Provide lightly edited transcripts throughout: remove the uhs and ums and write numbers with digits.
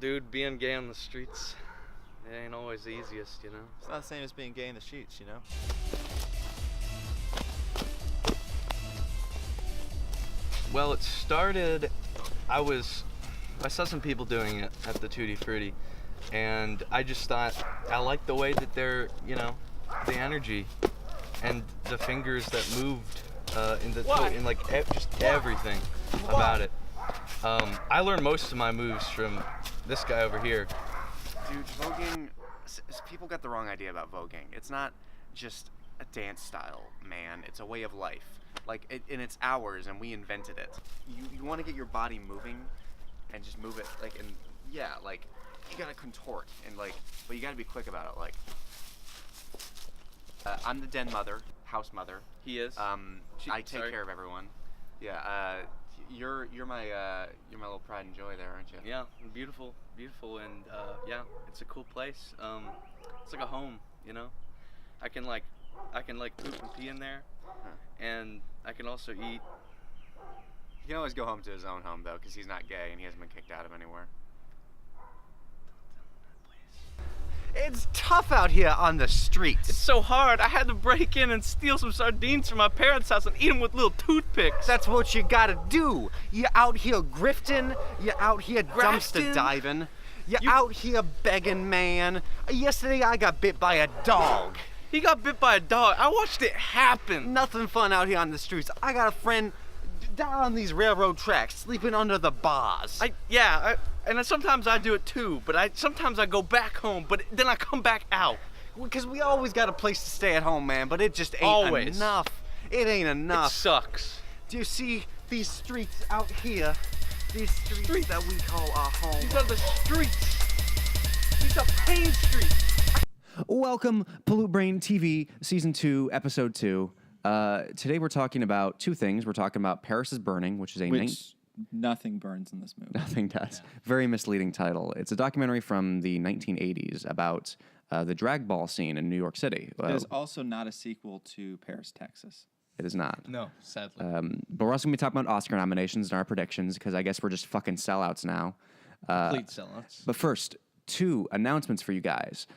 dude. Being gay on the streets, it ain't always the easiest, you know? It's not the same as being gay in the sheets, you know? Well, it started, I saw some people doing it at the Tutti Frutti, and I just thought, I like the way that they're, you know, the energy and the fingers that moved just everything about it. I learned most of my moves from this guy over here. Dude, voguing, people got the wrong idea about voguing. It's not just a dance style, man. It's a way of life. Like, and it's ours, and we invented it. You want to get your body moving, and just move it, like, and yeah, like, you gotta contort, and like, but you gotta be quick about it, like. I'm the den mother, house mother. He is. I take care of everyone. Yeah. You're my little pride and joy there, aren't you? Yeah, beautiful, and yeah, it's a cool place. It's like a home, you know. I can like poop and pee in there, and I can also eat. He can always go home to his own home though, because he's not gay and he hasn't been kicked out of anywhere. It's tough out here on the streets. It's so hard. I had to break in and steal some sardines from my parents' house and eat them with little toothpicks. That's what you gotta do. You're out here grifting. You're out here dumpster diving. You're out here begging, man. Yesterday I got bit by a dog. He got bit by a dog. I watched it happen. Nothing fun out here on the streets. I got a friend down on these railroad tracks, sleeping under the bars. And sometimes I do it too, but sometimes I go back home, but then I come back out. Because we always got a place to stay at home, man, but it just ain't enough. It ain't enough. It sucks. Do you see these streets out here? These streets that we call our home. These are the streets. These are pain streets. Welcome, Pollute Brain TV, Season 2, Episode 2. Today we're talking about two things. We're talking about Paris is Burning, which is nothing burns in this movie. Nothing does. Yeah. Very misleading title. It's a documentary from the 1980s about the drag ball scene in New York City. It is also not a sequel to Paris, Texas. It is not. No, sadly. But we're also going to be talking about Oscar nominations and our predictions, because I guess we're just fucking sellouts now. Complete sellouts. But first, two announcements for you guys.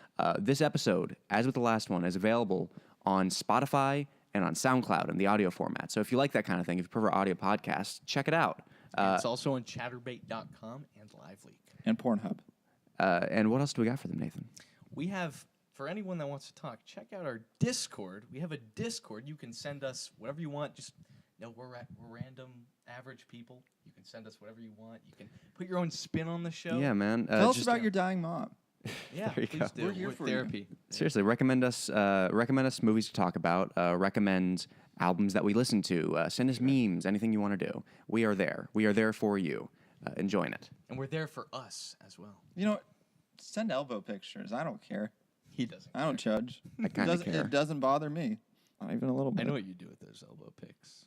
This episode, as with the last one, is available on Spotify and on SoundCloud in the audio format. So if you like that kind of thing, if you prefer audio podcasts, check it out. It's also on chatterbait.com and LiveLeak. And Pornhub. And what else do we got for them, Nathan? We have, for anyone that wants to talk, check out our Discord. We have a Discord. You can send us whatever you want. Just know we're random, average people. You can send us whatever you want. You can put your own spin on the show. Yeah, man. Tell us about your dying mom. Yeah, there you please go. do. We're here for therapy. you. Seriously, recommend us movies to talk about. Recommend albums that we listen to. Send us memes, anything you want to do. We are there. We are there for you. Enjoying it. And we're there for us as well. You know, send elbow pictures. I don't care. He doesn't. I don't judge. I kind of care. It doesn't bother me. Not even a little bit. I know what you do with those elbow pics.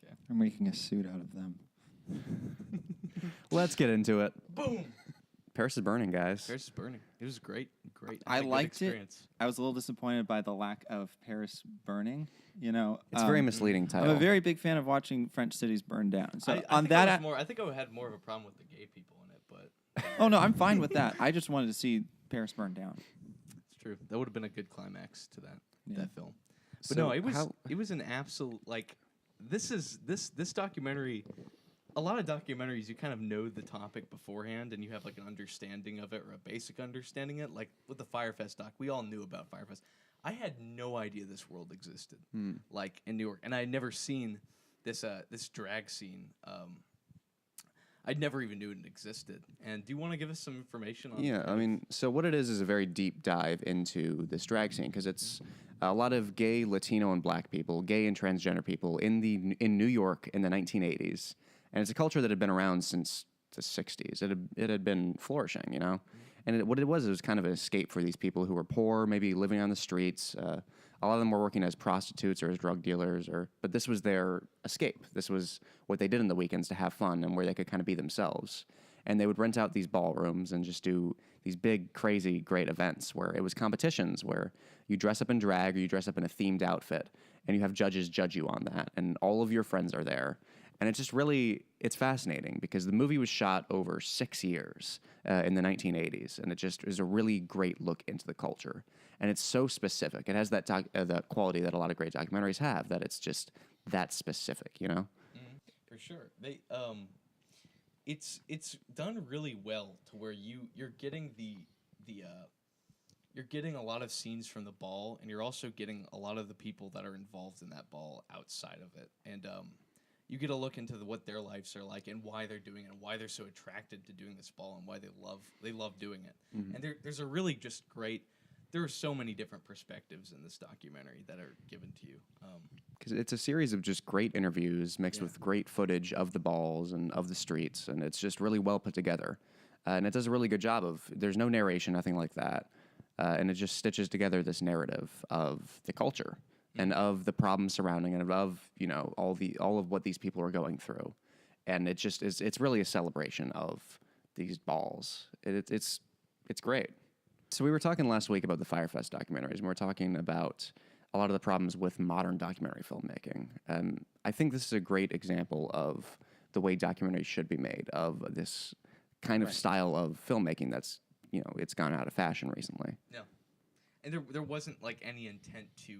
Okay. I'm making a suit out of them. Let's get into it. Boom. Paris is Burning, guys. Paris is Burning. It was great. I liked it. Experience. I was a little disappointed by the lack of Paris burning. You know, It's a very misleading title. I'm a very big fan of watching French cities burn down. So I on think that, I think I had more of a problem with the gay people in it, but oh no, I'm fine with that. I just wanted to see Paris burn down. it's true. That would have been a good climax to that film. But So no, it was an absolute this documentary. A lot of documentaries, you kind of know the topic beforehand, and you have like an understanding of it or a basic understanding of it. Like with the Firefest doc, we all knew about Firefest. I had no idea this world existed, like in New York, and I had never seen this drag scene. I never even knew it existed. And do you want to give us some information on? Yeah, I mean, so what it is a very deep dive into this drag scene, because it's a lot of gay, Latino, and black people, gay and transgender people in New York in the 1980s. And it's a culture that had been around since the 60s. It had been flourishing, you know? And what it was kind of an escape for these people who were poor, maybe living on the streets. A lot of them were working as prostitutes or as drug dealers, but this was their escape. This was what they did in the weekends to have fun and where they could kind of be themselves. And they would rent out these ballrooms and just do these big, crazy, great events where it was competitions where you dress up in drag or you dress up in a themed outfit and you have judges judge you on that. And all of your friends are there. And it's just really, it's fascinating because the movie was shot over 6 years in the 1980s, and it just is a really great look into the culture. And it's so specific. It has that the quality that a lot of great documentaries have, that it's just that specific, you know? For sure. It's done really well to where you're getting you're getting a lot of scenes from the ball, and you're also getting a lot of the people that are involved in that ball outside of it. And you get a look into what their lives are like and why they're doing it and why they're so attracted to doing this ball and why they love doing it. And there's a really just great. There are so many different perspectives in this documentary that are given to you. Because it's a series of just great interviews mixed with great footage of the balls and of the streets, and it's just really well put together. And it does a really good job of, there's no narration, nothing like that. And it just stitches together this narrative of the culture and of the problems surrounding it, of, you know, all of what these people are going through. And it just is, it's really a celebration of these balls. It's great. So we were talking last week about the Firefest documentaries, and we were talking about a lot of the problems with modern documentary filmmaking. I think this is a great example of the way documentaries should be made, of this kind of style of filmmaking that's, you know, it's gone out of fashion recently. No, and there wasn't like any intent to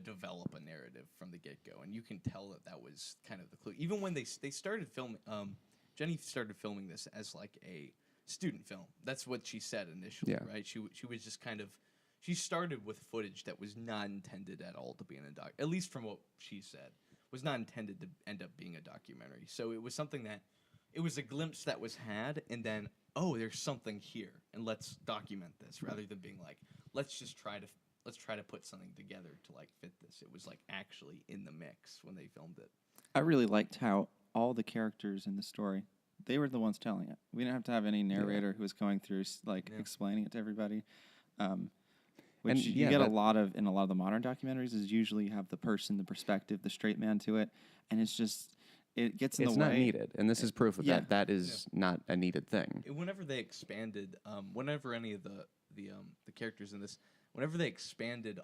develop a narrative from the get-go, and you can tell that was kind of the clue. Even when they started filming, Jennie started filming this as like a student film. That's what she said initially, right? She was just kind of, she started with footage that was not intended at all to be in a doc, at least from what she said, was not intended to end up being a documentary. So it was something that, it was a glimpse that was had, and then, oh, there's something here, and let's document this, rather than being like, let's try to put something together to like fit this. It was like actually in the mix when they filmed it. I really liked how all the characters in the story, they were the ones telling it. We didn't have to have any narrator who was going through explaining it to everybody. Which And, you get a lot of in a lot of the modern documentaries, is usually you have the person, the perspective, the straight man to it, and it's just, it gets in the way. It's not needed, and this is proof of that. That is not a needed thing. Whenever they expanded, whenever any of the characters in this, whenever they expanded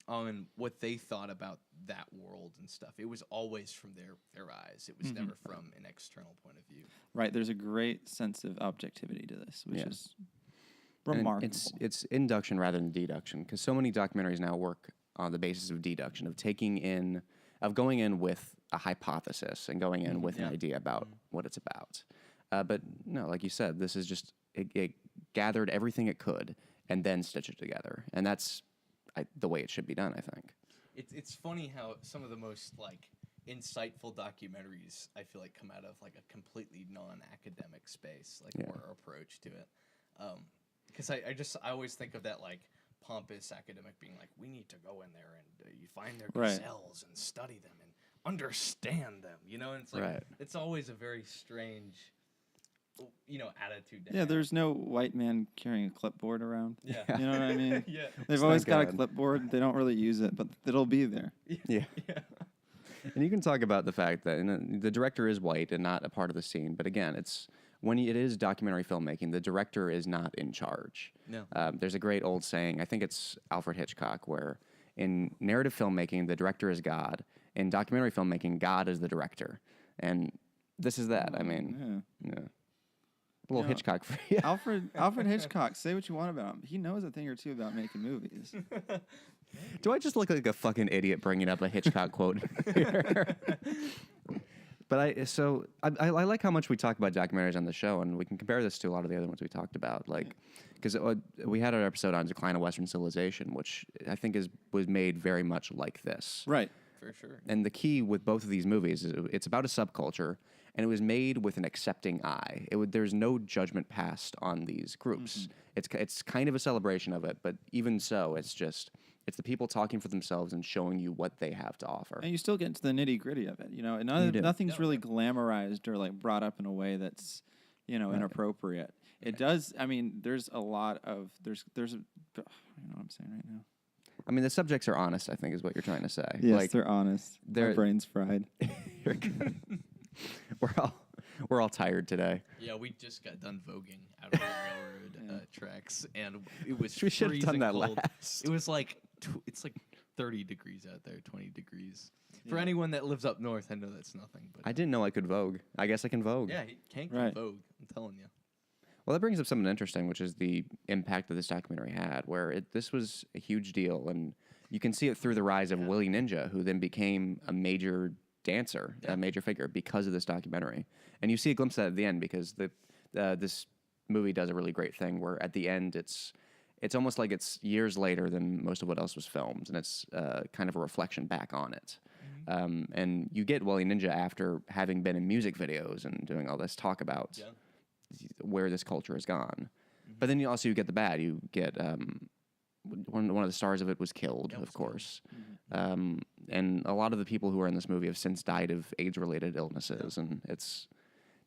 on what they thought about that world and stuff, it was always from their eyes. It was never from an external point of view. Right. There's a great sense of objectivity to this, which is And remarkable. it's induction rather than deduction, because so many documentaries now work on the basis of deduction, of going in with a hypothesis and going in with an idea about what it's about. But no, like you said, this is just, it gathered everything it could and then stitched it together. And that's the way it should be done, I think. It's funny how some of the most like insightful documentaries, I feel like, come out of like a completely non-academic space, like more approach to it. Because I always think of that like pompous academic being like, we need to go in there and you find their cells and study them and understand them, you know. And it's like it's always a very strange, you know, attitude. To have. There's no white man carrying a clipboard around. Yeah, you know what I mean. They've It's always not got a good. clipboard. They don't really use it, but it'll be there. Yeah. And you can talk about the fact that the director is white and not a part of the scene. But again, when it is documentary filmmaking, the director is not in charge. No. There's a great old saying, I think it's Alfred Hitchcock, where in narrative filmmaking, the director is God. In documentary filmmaking, God is the director. And this is that. I mean, a little Hitchcock for you. Alfred Hitchcock. Say what you want about him. He knows a thing or two about making movies. Do I just look like a fucking idiot bringing up a Hitchcock quote here? But I like how much we talk about documentaries on the show, and we can compare this to a lot of the other ones we talked about. Like, because we had our episode on Decline of Western Civilization, which I think was made very much like this. Right. For sure. And the key with both of these movies is it's about a subculture, and it was made with an accepting eye. There's no judgment passed on these groups. It's kind of a celebration of it, but even so, it's the people talking for themselves and showing you what they have to offer. And you still get into the nitty gritty of it, you know. And nothing's really glamorized or like brought up in a way that's, you know, inappropriate. It does. I mean, there's a lot of there's you know what I'm saying right now. I mean, the subjects are honest, I think, is what you're trying to say. Yes, like, they're honest. My brain's fried. You're good. We're all tired today. Yeah, we just got done voguing out of the railroad tracks, and it was We should have done that cold. last. It was like it's like 30 degrees out there, 20 degrees. For anyone that lives up north, I know that's nothing. But I didn't know I could Vogue. I guess I can Vogue. yeah, he can't Right. Vogue. I'm telling you. Well, that brings up something interesting, which is the impact that this documentary had, where this was a huge deal, and you can see it through the rise of Willi Ninja, who then became a major dancer, a major figure because of this documentary. And you see a glimpse of that at the end because this movie does a really great thing where at the end it's almost like it's years later than most of what else was filmed, and it's kind of a reflection back on it. And you get Willi Ninja after having been in music videos and doing all this talk about where this culture has gone. But then you get the bad. You get one of the stars of it was killed, of course. And a lot of the people who are in this movie have since died of AIDS-related illnesses, and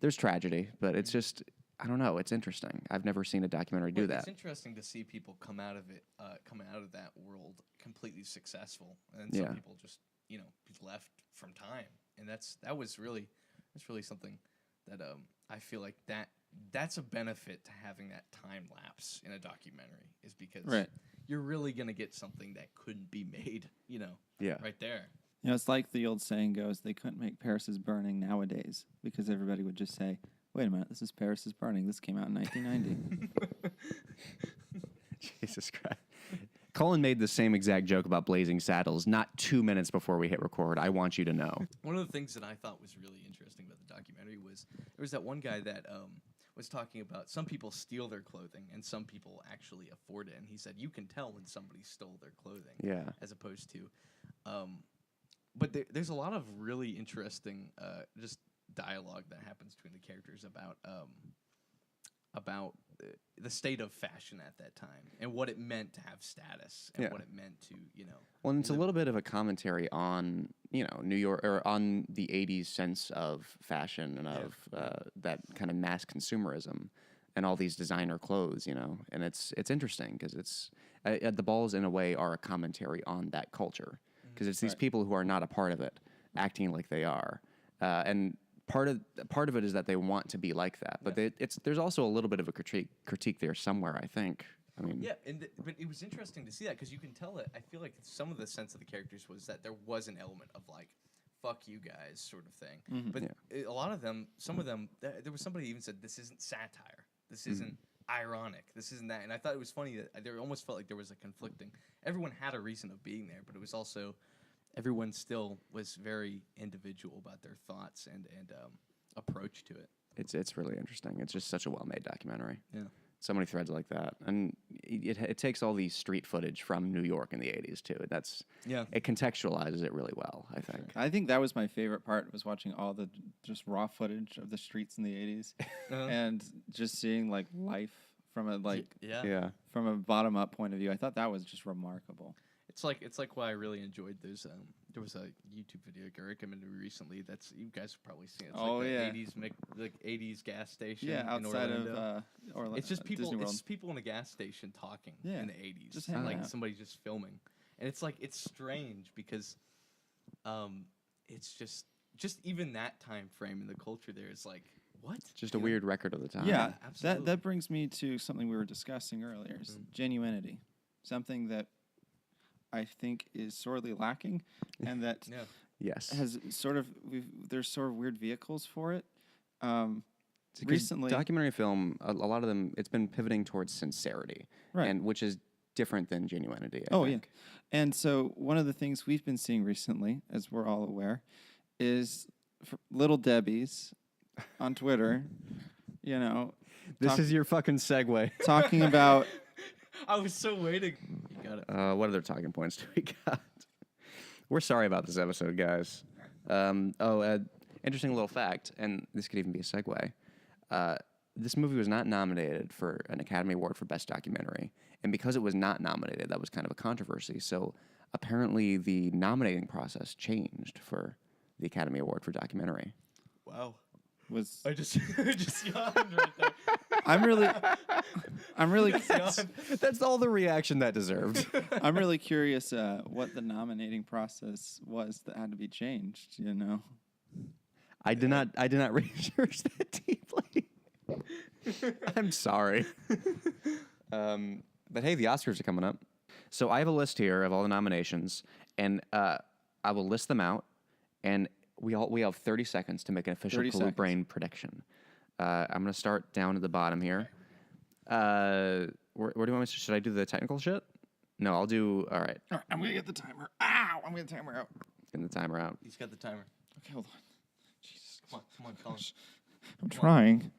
there's tragedy, but it's just, I don't know, it's interesting. I've never seen a documentary do that. It's interesting to see people come out of that world completely successful, and some people just left from time, and that's really something that I feel like that's a benefit to having that time lapse in a documentary, is because you're really gonna get something that couldn't be made, right there. It's like the old saying goes, they couldn't make Paris is Burning nowadays because everybody would just say, wait a minute, this is Paris is Burning. This came out in 1990. Jesus Christ. Kolin made the same exact joke about Blazing Saddles not 2 minutes before we hit record. I want you to know. One of the things that I thought was really interesting about the documentary was there was that one guy that was talking about some people steal their clothing and some people actually afford it. And he said, you can tell when somebody stole their clothing as opposed to... but there's a lot of really interesting just dialogue that happens between the characters about the state of fashion at that time and what it meant to have status and what it meant to Well, and it's a little bit of a commentary on New York, or on the '80s sense of fashion and of that kind of mass consumerism and all these designer clothes, and it's interesting because it's the balls in a way are a commentary on that culture. Because it's these people who are not a part of it, acting like they are, and part of it is that they want to be like that. But there's also a little bit of a critique there somewhere, I think. I mean, but it was interesting to see that because you can tell it. I feel like some of the sense of the characters was that there was an element of like, "Fuck you guys" sort of thing. But a lot of them, some of them, there was somebody who even said, "This isn't satire. This isn't ironic. This isn't that." And I thought it was funny that there almost felt like there was a conflicting. Everyone had a reason of being there, but it was also everyone still was very individual about their thoughts and approach to it. It's really interesting. It's just such a well-made documentary. Yeah. So many threads like that, and it takes all the street footage from New York in the '80s too. It contextualizes it really well, I think. I think that was my favorite part, was watching all the just raw footage of the streets in the '80s and just seeing like life from a from a bottom up point of view. I thought that was just remarkable. It's like why I really enjoyed those. There was a YouTube video I recommended recently. That's you guys have probably seen. It's like the 80s gas station. Yeah, outside in Orlando. of Orlando. It's just people. Disney World. It's people in a gas station talking in the 80s. Just and hanging out. somebody's just filming, and it's like it's strange because, it's just even that time frame in the culture there is like what? Just a weird record of the time. Yeah, absolutely. That brings me to something we were discussing earlier: is genuinity, something that I think is sorely lacking, and that has sort of there's sort of weird vehicles for it. Recently, documentary film, a lot of them, it's been pivoting towards sincerity, and which is different than genuinity. I think. And so one of the things we've been seeing recently, as we're all aware, is Little Debbie's on Twitter. This is your fucking segue. Talking about. I was so waiting. You got it. What other talking points do we got? We're sorry about this episode, guys. Interesting little fact, and this could even be a segue. This movie was not nominated for an Academy Award for Best Documentary, and because it was not nominated, that was kind of a controversy. So apparently the nominating process changed for the Academy Award for Documentary. Wow. I just yawned right there. I'm really That's all the reaction that deserved. I'm really curious what the nominating process was that had to be changed, I did not research that deeply. I'm sorry. But hey, the Oscars are coming up. So I have a list here of all the nominations, and I will list them out, and we have 30 seconds to make an official 30 Pollute seconds. Brain prediction. I'm going to start down at the bottom here. Where do you want me to? Should I do the technical shit? No, I'll do. All right. All right, I'm gonna get the timer. Ow! I'm gonna get the timer out. Getting the timer out. He's got the timer. Okay, hold on. Jesus. Come on, Colin. I'm trying.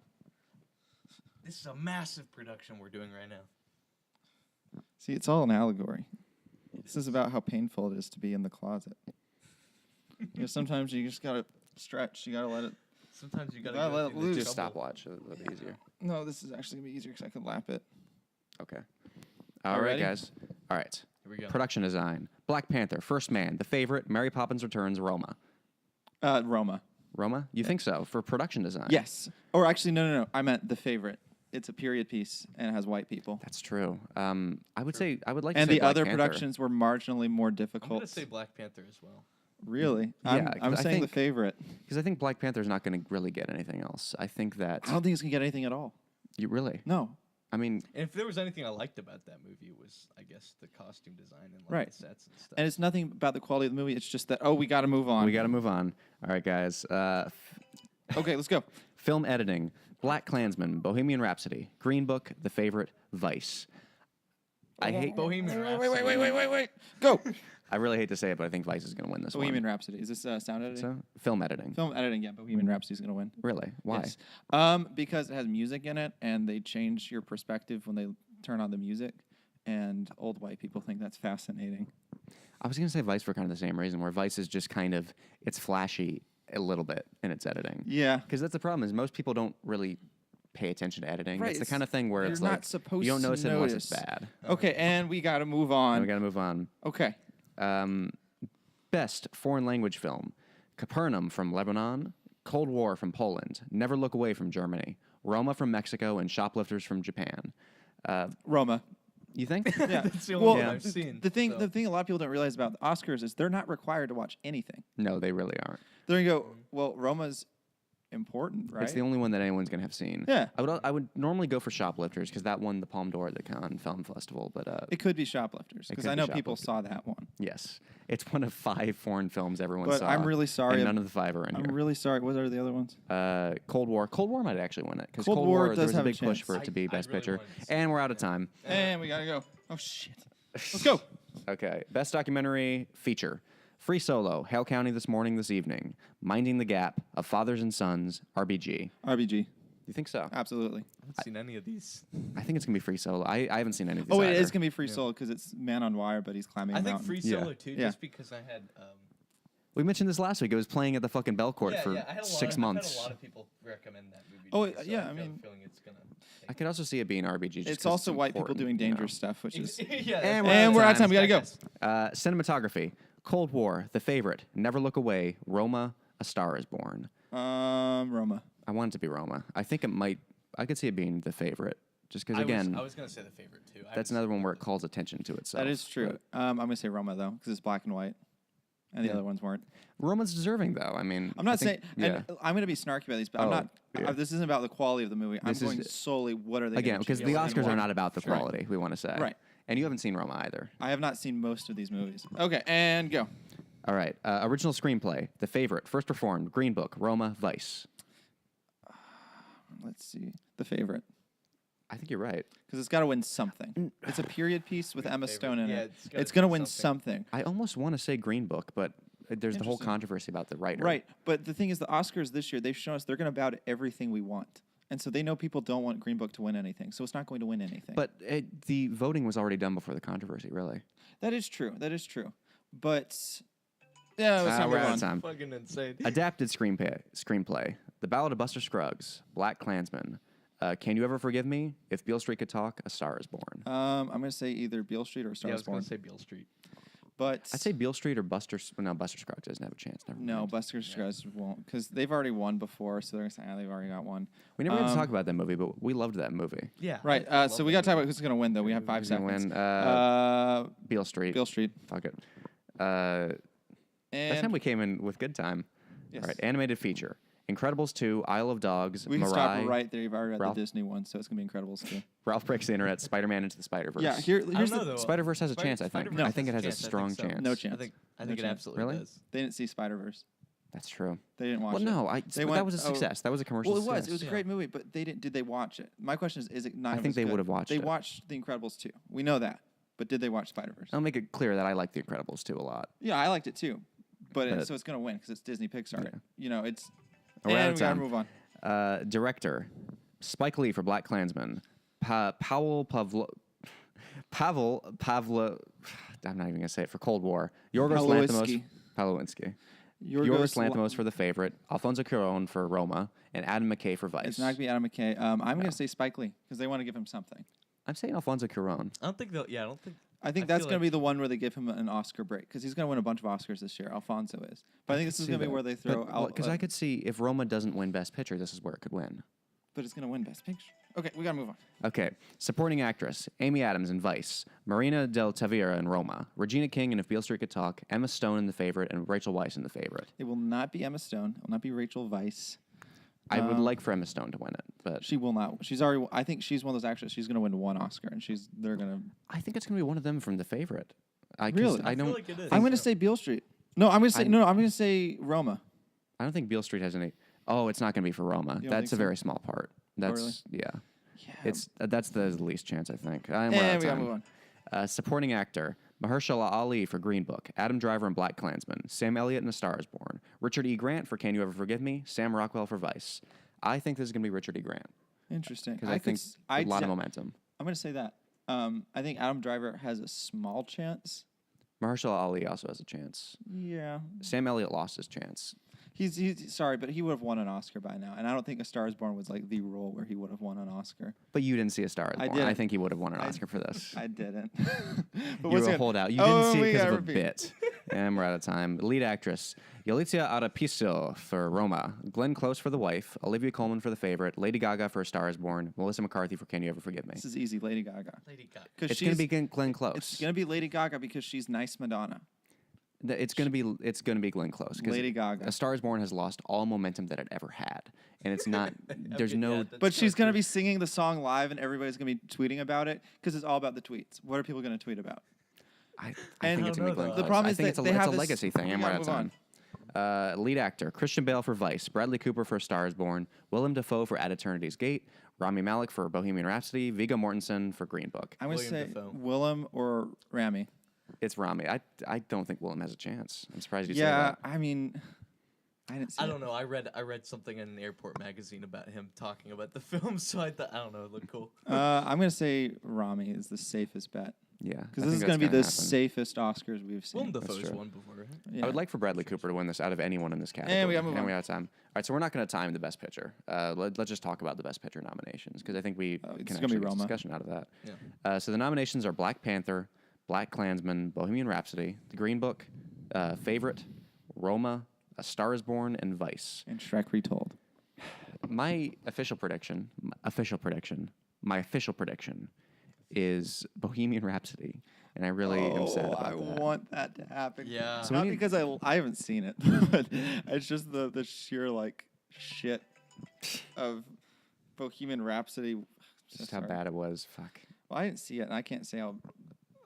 This is a massive production we're doing right now. See, it's all an allegory. This is about how painful it is to be in the closet. Sometimes you just gotta stretch. You gotta let it. Sometimes you gotta Gotta go let it through the loose. Just trouble. stopwatch. It'll be easier. No, this is actually gonna be easier because I can lap it. Okay. All right, ready? guys. All right. Here we go. Production design: Black Panther, First Man, The Favorite, Mary Poppins Returns, Roma. Roma. Roma? You think so? For production design? Yes. Or actually, no. I meant The Favorite. It's a period piece and it has white people. That's true. I would say I would like And to say the Black other Panther. productions were marginally more I'm difficult. gonna say Black Panther as well. Really? Yeah, I'm 'cause I saying The think- Favorite. Because I think Black Panther's not going to really get anything else. I think that I don't think it's gonna get anything at all. you really. No. I mean, And if there was anything I liked about that movie, it was, I guess, the costume design and like Right. the sets and stuff. And it's nothing about the quality of the movie. It's just that we got to move on. we got to move on. All right, guys. Okay, let's go. Film editing: Black Klansman, Bohemian Rhapsody, Green Book, The Favorite, Vice. I hate. Bohemian Rhapsody. Wait. Go. I really hate to say it, but I think Vice is going to win this Bohemian one. Rhapsody. Is this sound editing? So, film editing. Film editing, yeah. Bohemian Rhapsody is going to win. Really? Why? Yes. Because it has music in it, and they change your perspective when they turn on the music, and old white people think that's fascinating. I was going to say Vice for kind of the same reason, where Vice is just kind of, it's flashy a little bit in its editing. Yeah. Because that's the problem is most people don't really pay attention to editing. Right, It's the it's- kind of thing where you're it's not like supposed you don't to notice it unless it's notice. bad. Okay, and we got to move on. And we got to move on. Okay. Best foreign language film: Capernaum from Lebanon, Cold War from Poland, Never Look Away from Germany, Roma from Mexico, and Shoplifters from Japan. Roma. You think? Yeah. That's the only Well, one I've seen. The thing so. a lot of people don't realize about the Oscars is they're not required to watch anything. No, they really aren't. They're going to go, well, Roma's important, right? It's the only one that anyone's gonna have seen. Yeah. I would normally go for Shoplifters because that won the Palme d'Or at the Cannes Film Festival. But It could be Shoplifters because could I be know people Shoplifters. saw that one. yes, it's one of 5 foreign films everyone But saw. I'm really sorry. and none of the 5 are in I'm here. really sorry. What are the other ones? Cold War. Cold War might actually win it because Cold Cold War War does there was a have a big push chance. for it to be I Best really Picture, wanted to see and we're out of time. And we got to go. Oh, shit. Let's go. Okay, Best Documentary Feature: Free Solo, Hale County This Morning, This Evening, Minding the Gap, Of Fathers and Sons, RBG. RBG. You think so? Absolutely. I haven't seen any of these. I think it's gonna be Free Solo. I haven't seen any of these. Oh, it either. is going to be Free Solo because it's Man on Wire, but he's climbing I a think mountain. Free Yeah. Solo too, Yeah. just because I had. We mentioned this last week. It was playing at the fucking Belcourt I for had a 6 lot months. I've had a lot of people recommend that movie. Oh, to me, so yeah, I I've got a mean- feeling it's gonna. I could also see it being RBG. Just It's 'cause also white people important, doing you know. dangerous stuff, which is... yeah, And And we're out of time. We got to go. Cinematography: Cold War, The Favorite, Never Look Away, Roma, A Star Is Born. Roma. I want it to be Roma. I think it might. I could see it being The Favorite, just because I again, was gonna say the favorite too. that's another one where it calls attention to itself. That is true. but I'm going to say Roma, though, because it's black and white. And the Yeah. other ones weren't. Roma's deserving, though. I mean, I'm not I think- saying... Yeah. And I'm going to be snarky about these, but I'm Oh, not... yeah. this isn't about the quality of the movie. This I'm is- going solely what are they Again, gonna because choose. the what do you Oscars are want? not about the Sure. quality. We want to say. Right. And you haven't seen Roma either. I have not seen most of these movies. Okay, and go. All right. Original screenplay: The Favorite, First Performed, Green Book, Roma, Vice. Let's see. The Favorite. I think you're right. Because it's got to win something. It's a period piece with Emma favorite. Stone in Yeah, it. it's gotta It's going to do win something. something. I almost want to say Green Book, but there's the whole Interesting. controversy about the writer. Right. But the thing is, the Oscars this year, they've shown us they're going to bow to everything we want. And so they know people don't want Green Book to win anything. So it's not going to win anything. But the voting was already done before the controversy, really. that is true. That is true. But yeah, let's not we're move out on. of time. Fucking insane. Adapted screenplay: The Ballad of Buster Scruggs, Black Klansman, Can You Ever Forgive Me, If Beale Street Could Talk, A Star Is Born. I'm going to say either Beale Street or A Star Yeah, I Is was gonna Born. say Beale Street. But I'd say Beale Street or Buster. No, Buster Scruggs doesn't have a chance. Never no, mind. Buster Scruggs won't. Because they've already won before. So they're going to say, they've already got one. We never got to talk about that movie, but we loved that movie. Yeah. Right. So we got to talk about who's going to win, though. We have 5 Who's gonna seconds. win? Beale Street. Beale Street. Fuck it. That And time we came in with good time. Yes. All right, animated feature: Incredibles 2, Isle of Dogs, we can Mirai, stop right there. You've already got Ralph. the Disney one, so it's going to be Incredibles too. Ralph Breaks the Internet, Spider-Man Into the Spider-Verse. Yeah, I here's don't know, the... though. Spider-Verse has a chance, I think. Spider-Verse I think it has a chance, I strong think so. chance. No chance. I think it chance. absolutely Really? does. They didn't see Spider-Verse. That's true. They didn't watch Well, it. no, that was a oh, success. That was a commercial Well, success. it was a great movie, but they didn't. Did they watch it? My question is it not? I think they would have watched They it. watched The Incredibles 2. We know that, but did they watch Spider-Verse? I'll make it clear that I like The Incredibles 2 a lot. Yeah, I liked it too, so it's gonna win because it's Disney Pixar. Yeah. You know, it's. We're out And of we gotta time. move on. Director, Spike Lee for Black Klansman. Pavel Pavlo. I'm not even gonna say it for Cold War. Yorgos Lanthimos. Pawlowski. Yorgos Lanthimos for The Favorite. Alfonso Cuarón for Roma, and Adam McKay for Vice. It's not gonna be Adam McKay. I'm gonna say Spike Lee because they want to give him something. I'm saying Alfonso Cuarón. I don't think they'll. Yeah, I don't think. I think that's going to be the one where they give him an Oscar break because he's going to win a bunch of Oscars this year. Alfonso is. But I think this is going to be where they throw out. Because I could see if Roma doesn't win Best Picture, this is where it could win. But it's going to win Best Picture. Okay, we got to move on. Okay. Supporting actress, Amy Adams in Vice, Marina del Tavira in Roma, Regina King in If Beale Street Could Talk, Emma Stone in The Favorite, and Rachel Weisz in The Favorite. It will not be Emma Stone. It will not be Rachel Weisz. I would like for Emma Stone to win it, but she will not. She's already. I think she's one of those actresses. She's going to win one Oscar, and they're going to. I think it's going to be one of them from The Favorite. Really? I don't. feel like it is. I'm going to say Beale Street. No, I'm going to say no. I'm going to say Roma. I don't think Beale Street has any. Oh, it's not going to be for Roma. don't That's think a so? very small part. That's really? yeah. Yeah. That's the least chance I think. And we got to move on. Supporting actor, Mahershala Ali for Green Book, Adam Driver in Black Klansman, Sam Elliott in A Star Is Born, Richard E. Grant for Can You Ever Forgive Me, Sam Rockwell for Vice. I think this is going to be Richard E. Grant Interesting. because I think a lot of momentum. I'm going to say that. I think Adam Driver has a small chance. Mahershala Ali also has a chance. Yeah. Sam Elliott lost his chance. He's sorry, but he would have won an Oscar by now. And I don't think A Star Is Born was like the role where he would have won an Oscar. But you didn't see A Star Is Born. didn't. I think he would have won an Oscar for this. I didn't. You were a holdout. You didn't see it because of a repeat. bit. And we're out of time. Lead actress, Yalitza Aparicio for Roma, Glenn Close for The Wife, Olivia Colman for The Favorite, Lady Gaga for A Star Is Born, Melissa McCarthy for Can You Ever Forgive Me. This is easy, Lady Gaga. Lady Gaga. It's going to be Glenn Close. It's going to be Lady Gaga because she's nice Madonna. It's going to be Glenn Close. 'Cause Lady Gaga. A Star Is Born has lost all momentum that it ever had, and it's not. There's no. Yeah, that's But she's so going to true. be singing the song live, and everybody's going to be tweeting about it because it's all about the tweets. What are people going to tweet about? I And think it's going to be Glenn the Close. problem I is think that it's a, they it's have a this- legacy thing. we And we're gotta out of move time. Lead actor Christian Bale for Vice, Bradley Cooper for A Star Is Born, Willem Dafoe for At Eternity's Gate, Rami Malek for Bohemian Rhapsody, Viggo Mortensen for Green Book. I'm going to William say Dafoe. Willem or Rami. It's Rami. I don't think Willem has a chance. I'm surprised you say Yeah, that. I mean, I didn't see I it. don't know. I read something in an airport magazine about him talking about the film, so I thought I don't know. It looked cool. I'm going to say Rami is the safest bet. Yeah, Because this is going to be the safest Oscars we've seen. Willem Dafoe's true. won before, right? Yeah. I would like for Bradley Cooper to win this out of anyone in this category. And we gotta move on. we're out of time. All right, so we're not going to time the Best Picture. Let's just talk about the Best Picture nominations because I think we it's can gonna actually be get Roma. discussion out of that. Yeah. So the nominations are Black Panther, Black Klansman, Bohemian Rhapsody, The Green Book, Favorite, Roma, A Star Is Born, and Vice. And Shrek Retold. My official prediction is Bohemian Rhapsody, and I really am sad about I that. want that to happen. Yeah. So Not we need- because I haven't seen it, but it's just the sheer like shit of Bohemian Rhapsody. Just how bad it was. Fuck. Well, I didn't see it, and I can't say how.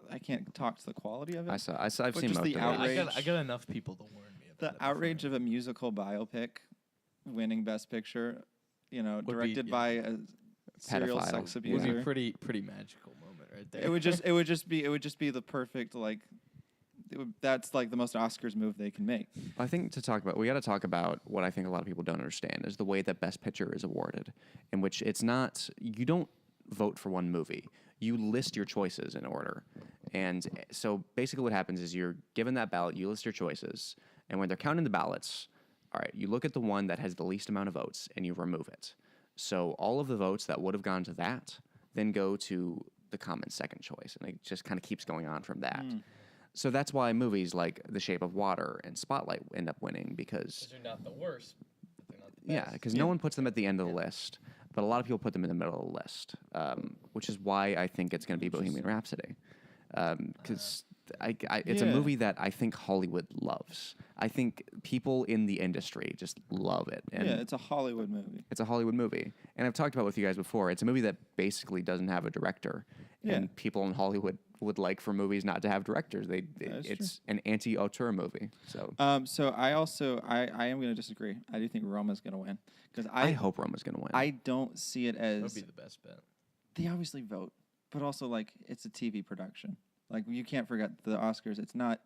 I can't talk to the quality of it. I've But seen just most the of it. outrage. I got enough people to warn me about The it before outrage I- of a musical biopic winning Best Picture, be- directed yeah. by a serial Pedophile. sex would be abuser. pretty magical moment right there. It would just be the perfect like. That's like the most Oscars move they can make. I think we got to talk about what I think a lot of people don't understand is the way that Best Picture is awarded, in which it's not, you don't vote for one movie. You list your choices in order. And so basically what happens is you're given that ballot, you list your choices, and when they're counting the ballots, all right, you look at the one that has the least amount of votes and you remove it. So all of the votes that would have gone to that then go to the common second choice, and it just kind of keeps going on from that. So that's why movies like The Shape of Water and Spotlight end up winning because They're not the worst. But they're not the best. yeah, because no one puts them at the end of the list, but a lot of people put them in the middle of the list, which is why I think it's going to be Bohemian Rhapsody, because it's a Yeah. movie that I think Hollywood loves. I think people in the industry just love it, and Yeah, it's a Hollywood movie. it's a Hollywood movie. And I've talked about with you guys before. It's a movie that basically doesn't have a director, Yeah. and people in Hollywood would like for movies not to have directors. It's an anti-auteur movie. So so I also I am going to disagree. I do think Roma's going to win because I hope Roma's going to win. I don't see it as That would be the best bet. They obviously vote, but also like it's a TV production. Like you can't forget the Oscars. It's not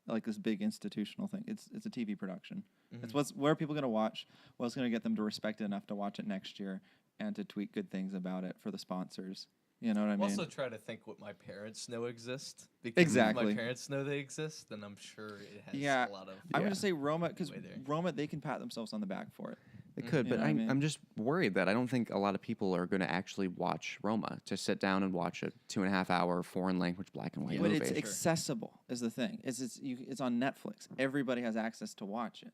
like this big institutional thing. It's a TV production. It's what are people going to watch? What's going to get them to respect it enough to watch it next year and to tweet good things about it for the sponsors. You know what I mean? Also try to think what my parents know exist. Because Exactly. if my parents know they exist, then I'm sure it has Yeah, a lot of... I'm going to say Roma because way there. Roma, they can pat themselves on the back for it. They could, You but know what I mean? I'm just worried that I don't think a lot of people are going to actually watch Roma, to sit down and watch a 2.5-hour foreign language black and white But movie. it's accessible is the thing. It's on Netflix. Everybody has access to watch it.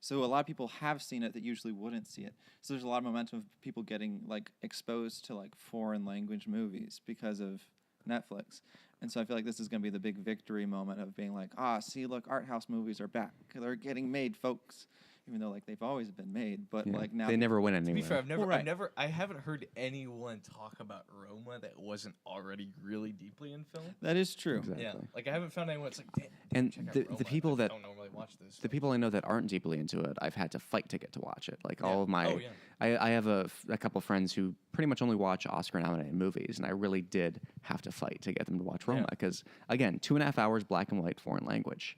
So a lot of people have seen it that usually wouldn't see it. So there's a lot of momentum of people getting like exposed to like foreign language movies because of Netflix. And so I feel like this is going to be the big victory moment of being like, see, look, art house movies are back. They're getting made, folks. Even though like they've always been made, but like now they never win To be anywhere. fair, I haven't heard anyone talk about Roma that wasn't already really deeply in film. That is true. Exactly. Yeah, like I haven't found anyone that's like, damn. And check out the Roma. people I that don't normally watch those. the people I know that aren't deeply into it, I've had to fight to get to watch it. Like all Yeah. of my, Oh, yeah. I have a couple friends who pretty much only watch Oscar-nominated movies, and I really did have to fight to get them to watch Roma because, again, 2.5 hours black and white foreign language.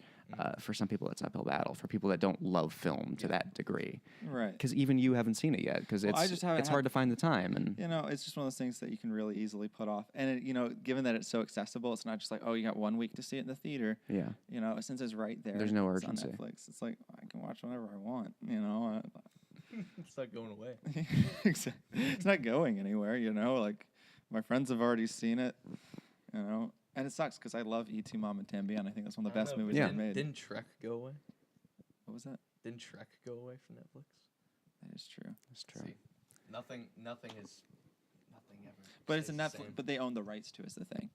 For some people, it's an uphill battle. For people that don't love film to that degree, Right. because even you haven't seen it yet, because I just haven't it's hard to find the time. And You know, it's just one of those things that you can really easily put off. And, given that it's so accessible, it's not just like, oh, you got 1 week to see it in the theater. yeah, You know, since it's right there. There's no it's urgency. on Netflix. It's like, I can watch whenever I want, you know. It's not going away. It's not going anywhere, you know. Like, my friends have already seen it, you know. And it sucks because I love E.T. Mom and Tambien. I think that's one of the best movies ever made. Didn't Shrek go away? What was that? Didn't Shrek go away from Netflix? That is true. that's true. See, nothing ever. But it's a stays the Netflix, same. but they own the rights to it, is the thing.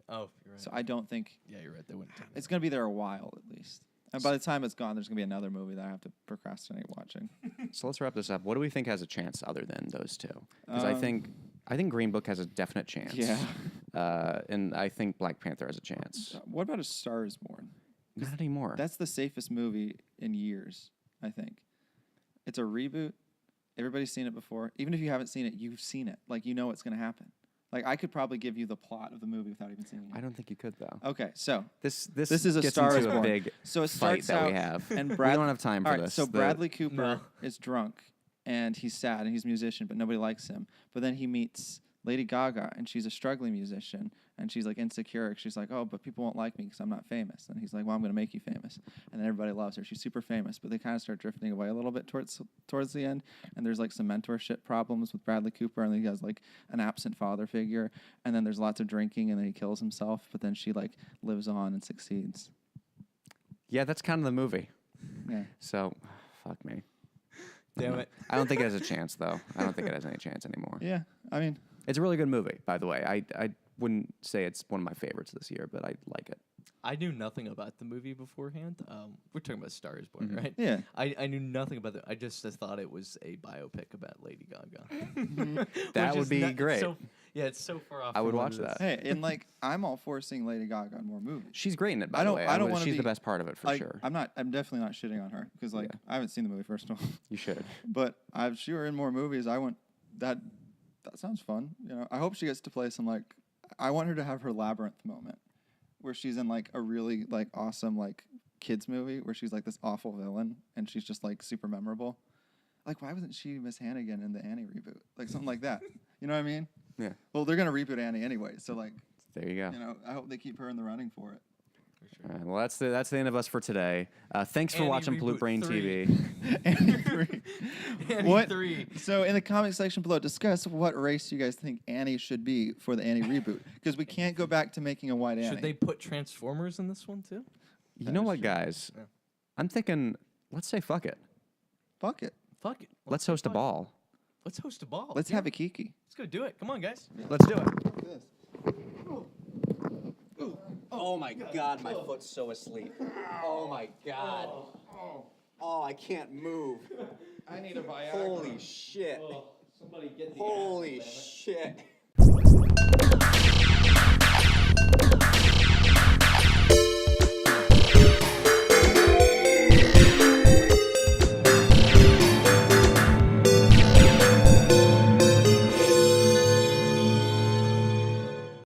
Oh, you're right. So I don't think Yeah, you're right. They wouldn't. take it's going to be there a while at least. And by the time it's gone, there's going to be another movie that I have to procrastinate watching. So let's wrap this up. What do we think has a chance other than those two? Because I Um, think Green Book has a definite chance. Yeah. And I think Black Panther has a chance. What about A Star Is Born? Not anymore. That's the safest movie in years, I think. It's a reboot. Everybody's seen it before. Even if you haven't seen it, you've seen it. Like, you know what's going to happen. Like, I could probably give you the plot of the movie without even seeing it. I don't think you could though. Okay, so This is A gets Star into Is a Born. big So it fight starts that out we have. and We Brad- don't have time for all right, this. so The- Bradley Cooper No. is drunk and he's sad and he's a musician, but nobody likes him. But then he meets Lady Gaga and she's a struggling musician and she's like insecure. She's like, oh, but people won't like me because I'm not famous. And he's like, well, I'm going to make you famous. And then everybody loves her. She's super famous, but they kind of start drifting away a little bit towards the end. And there's like some mentorship problems with Bradley Cooper, and then he has like an absent father figure. And then there's lots of drinking, and then he kills himself. But then she like lives on and succeeds. Yeah, that's kind of the movie. Yeah. So, fuck me. Damn it. I don't think it has a chance though. I don't think it has any chance anymore. Yeah. I mean, It's a really good movie, by the way. I wouldn't say it's one of my favorites this year, but I like it. I knew nothing about the movie beforehand. We're talking about Star Is Born, right? yeah. I knew nothing about it. I just thought it was a biopic about Lady Gaga. That Which would is be not- great. It's so far off. I would from what watch it that. is. Hey, and like I'm all for seeing Lady Gaga in more movies. She's great in it, by I the don't- way. I don't would- wanna She's be- the best part of it for Like, sure. I'm definitely not shitting on her because like Yeah. I haven't seen the movie first of all. You should. But if she were in more movies, I want that. That sounds fun. You know, I hope she gets to play some like. I want her to have her Labyrinth moment, where she's in like a really like awesome like kids movie where she's like this awful villain and she's just like super memorable. Like, why wasn't she Miss Hannigan in the Annie reboot? Like something like that. You know what I mean? Yeah. Well, they're gonna reboot Annie anyway, so like, There you go. you know, I hope they keep her in the running for it. All right, well, that's the end of us for today. Thanks for Annie watching Pollute Reboot Brain 3. TV. Annie 3. Annie What? 3. So in the comment section below, discuss what race you guys think Annie should be for the Annie reboot, because we can't go back to making a white Annie. Should they put Transformers in this one too? You know what, guys? Yeah. I'm thinking, let's say fuck it. Fuck it. Fuck it. Let's host a ball. Let's host a ball. Let's have a kiki. Let's go do it. Come on, guys. Let's do it. Oh my God, my foot's so asleep. Oh my God. Oh, I can't move. I need a Viagra. Holy shit. Somebody get the Holy shit.